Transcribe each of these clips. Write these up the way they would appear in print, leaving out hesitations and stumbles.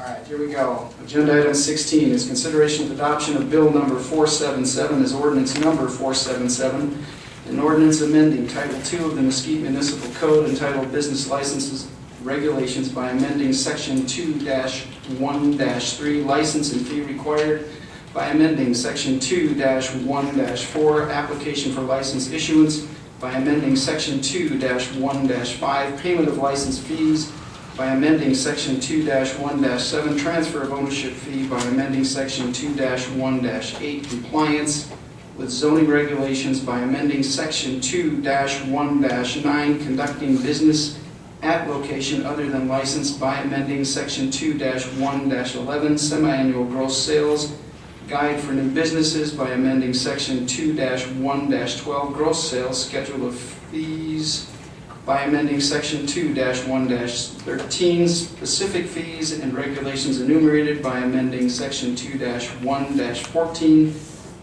right, here we go. Agenda item 16 is consideration of adoption of bill number 477 as ordinance number 477, an ordinance amending Title II of the Mesquite Municipal Code entitled Business Licenses Regulations by amending Section 2-1-3 License and Fee Required, by amending Section 2-1-4 Application for License Issuance, by amending Section 2-1-5 Payment of License Fees, by amending Section 2-1-7 Transfer of Ownership Fee, by amending Section 2-1-8 Compliance with Zoning Regulations, by amending Section 2-1-9 Conducting Business at Location Other Than Licensed, by amending Section 2-1-11 Semi-Annual Gross Sales Guide for New Businesses, by amending Section 2-1-12 Gross Sales Schedule of Fees, by amending Section 2-1-13 Specific Fees and Regulations Enumerated, by amending Section 2-1-14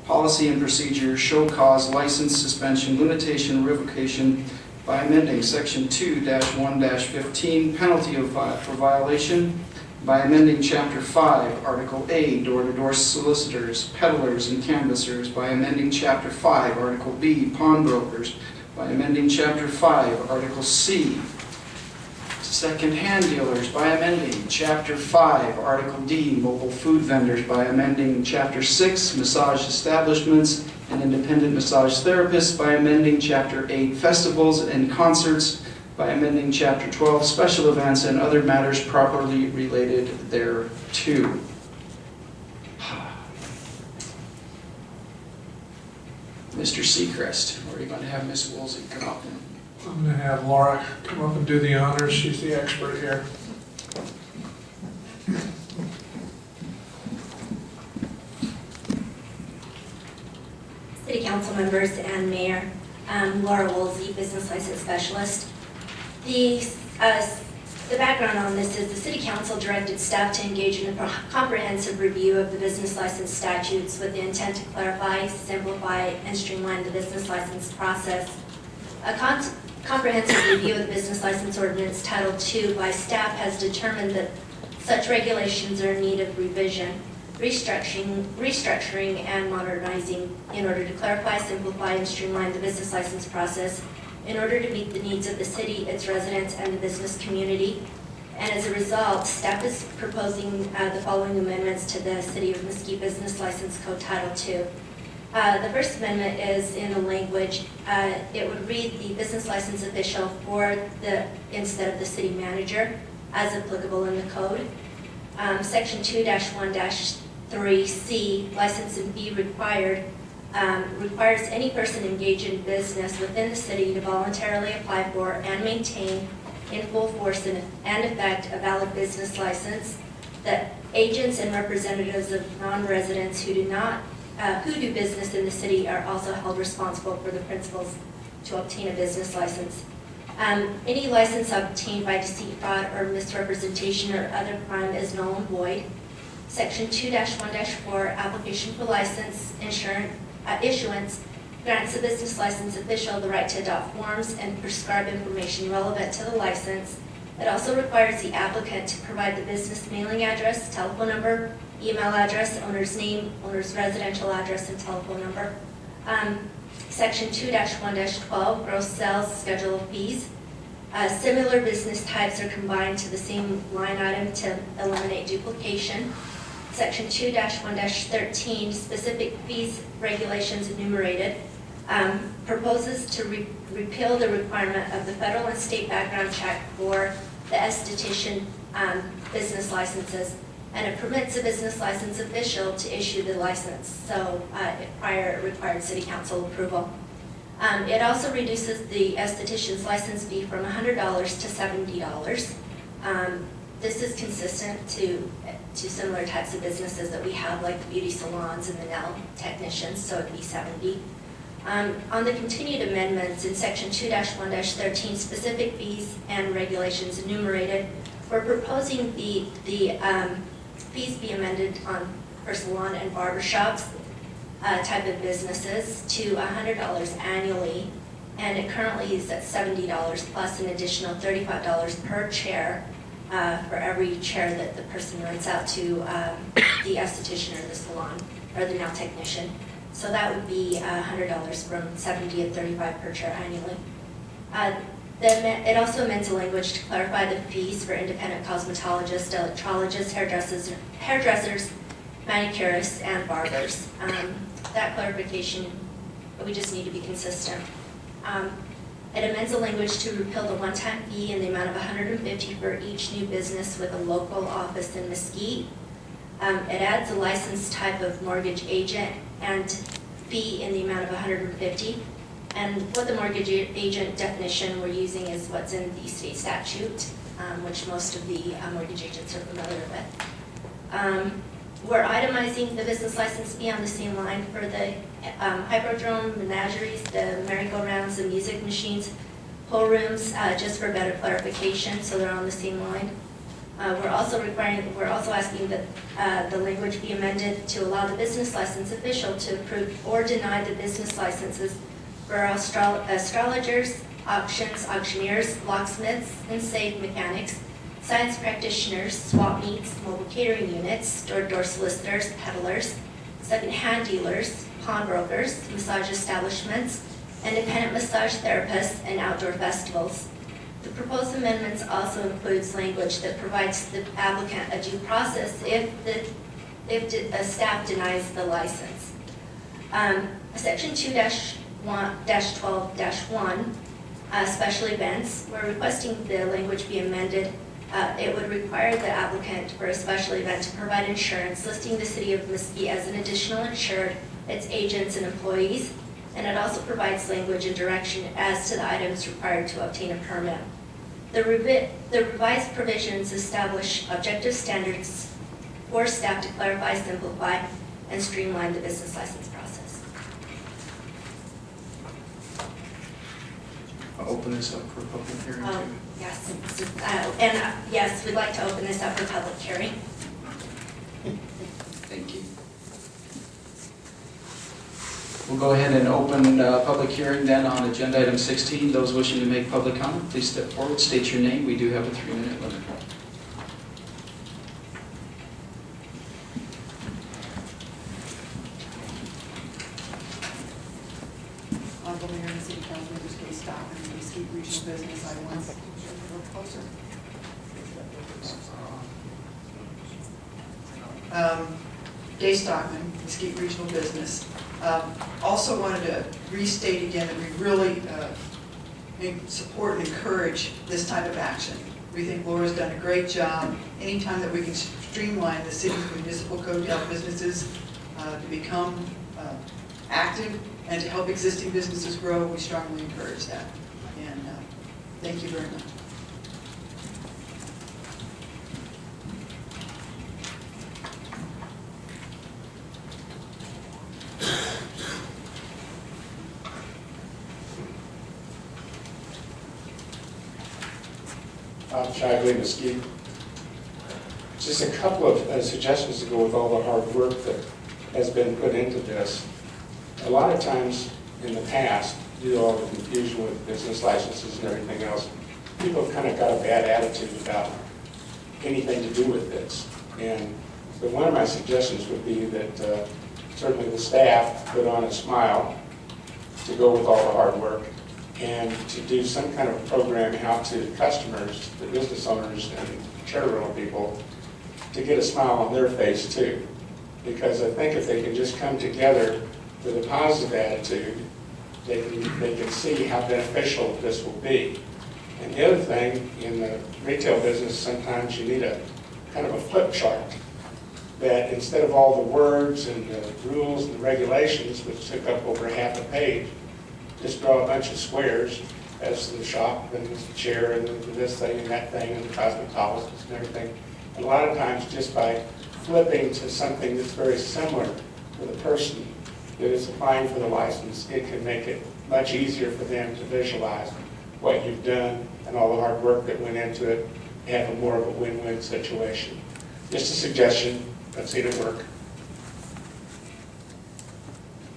Policy and Procedure, Show Cause, License, Suspension, Limitation, Revocation, by amending Section 2-1-15 Penalty for Violation, by amending Chapter 5, Article A, Door-to-Door Solicitors, Peddlers, and Canvassers, by amending Chapter 5, Article B, Pawnbrokers, by amending Chapter 5, Article C, Second-Hand Dealers, by amending Chapter 5, Article D, Mobile Food Vendors, by amending Chapter 6, Massage Establishments and Independent Massage Therapists, by amending Chapter 8, Festivals and Concerts, by amending Chapter 12, Special Events and other matters properly related thereto. Mr. Seacrest, or are you going to have Ms. Woolsey come up? I'm going to have Laura come up and do the honors. She's the expert here. City Council members and Mayor, Laura Woolsey, Business License Specialist. The background on this is the City Council directed staff to engage in a comprehensive review of the business license statutes with the intent to clarify, simplify, and streamline the business license process. A comprehensive review of the business license ordinance Title II by staff has determined that such regulations are in need of revision, restructuring, and modernizing in order to clarify, simplify, and streamline the business license process in order to meet the needs of the city, its residents, and the business community. And as a result, staff is proposing the following amendments to the City of Mesquite Business License Code Title II. The first amendment is in the language. It would read the business license official instead of the city manager, as applicable in the code. Section 2-1-3C, license and fee required, requires any person engaged in business within the city to voluntarily apply for and maintain in full force and effect a valid business license. That agents and representatives of non-residents who do business in the city are also held responsible for the principles to obtain a business license. Any license obtained by deceit, fraud, or misrepresentation or other crime is null and void. Section 2-1-4, application for license issuance, grants the business license official the right to adopt forms and prescribe information relevant to the license. It also requires the applicant to provide the business mailing address, telephone number, email address, owner's name, owner's residential address, and telephone number. Section 2-1-12, gross sales schedule of fees. Similar business types are combined to the same line item to eliminate duplication. Section 2-1-13, specific fees regulations enumerated, proposes to repeal the requirement of the federal and state background check for the esthetician business licenses, and it permits a business license official to issue the license, so it required City Council approval. It also reduces the esthetician's license fee from $100 to $70. This is consistent to similar types of businesses that we have, like the beauty salons and the nail technicians, so it'd be $70. On the continued amendments in Section 2-1-13, specific fees and regulations enumerated, we're proposing the fees be amended on for salon and barber shops type of businesses to $100 annually, and it currently is at $70 plus an additional $35 per chair for every chair that the person rents out to the esthetician or the salon or the nail technician. So that would be $100 from $70 to $35 per chair annually. It also amends the language to clarify the fees for independent cosmetologists, electrologists, hairdressers, manicurists, and barbers. That clarification, we just need to be consistent. It amends the language to repeal the one-time fee in the amount of $150 for each new business with a local office in Mesquite. It adds a licensed type of mortgage agent and fee in the amount of $150. And what the mortgage agent definition we're using is what's in the state statute, which most of the mortgage agents are familiar with. We're itemizing the business license fee on the same line for the Hyperdrome, menageries, the merry-go-rounds, the music machines, pool rooms, just for better clarification, so they're on the same line. We're also asking that the language be amended to allow the business license official to approve or deny the business licenses for astrologers, auctioneers, locksmiths, and safe mechanics, science practitioners, swap meets, mobile catering units, door-to-door solicitors, peddlers, second-hand dealers, pawnbrokers, massage establishments, independent massage therapists, and outdoor festivals. The proposed amendments also includes language that provides the applicant a due process if the staff denies the license. Section 2-12-1, special events, we're requesting the language be amended. It would require the applicant for a special event to provide insurance, listing the city of Mesquite as an additional insured, its agents and employees, and it also provides language and direction as to the items required to obtain a permit. The revised provisions establish objective standards for staff to clarify, simplify, and streamline the business license process. I'll open this up for a public hearing too. Yes, yes, we'd like to open this up for public hearing. Thank you. We'll go ahead and open public hearing then on agenda item 16. Those wishing to make public comment, please step forward, state your name. We do have a 3-minute limit. Honorable Mayor and City Council members, Kay Stockman, Mesquite Regional Business. I want to go closer. Kay Stockman, Mesquite Regional Business. Also wanted to restate again that we really support and encourage this type of action. We think Laura's done a great job. Anytime that we can streamline the city's municipal code to help businesses to become active and to help existing businesses grow, we strongly encourage that. And thank you very much. Shively, Mesquite. Just a couple of suggestions to go with all the hard work that has been put into this. A lot of times in the past, due to all the confusion with business licenses and everything else, people have kind of got a bad attitude about anything to do with this. And so one of my suggestions would be that certainly the staff put on a smile to go with all the hard work, and to do some kind of program out to customers, the business owners and chair rental people, to get a smile on their face too. Because I think if they can just come together with a positive attitude, they can see how beneficial this will be. And the other thing, in the retail business, sometimes you need a kind of a flip chart, that instead of all the words and the rules and the regulations, which took up over half a page, just draw a bunch of squares as to the shop and the chair and this thing and that thing and the cosmetologist and everything. And a lot of times just by flipping to something that's very similar to the person that is applying for the license, it can make it much easier for them to visualize what you've done and all the hard work that went into it, have a more of a win-win situation. Just a suggestion. Let's see it work.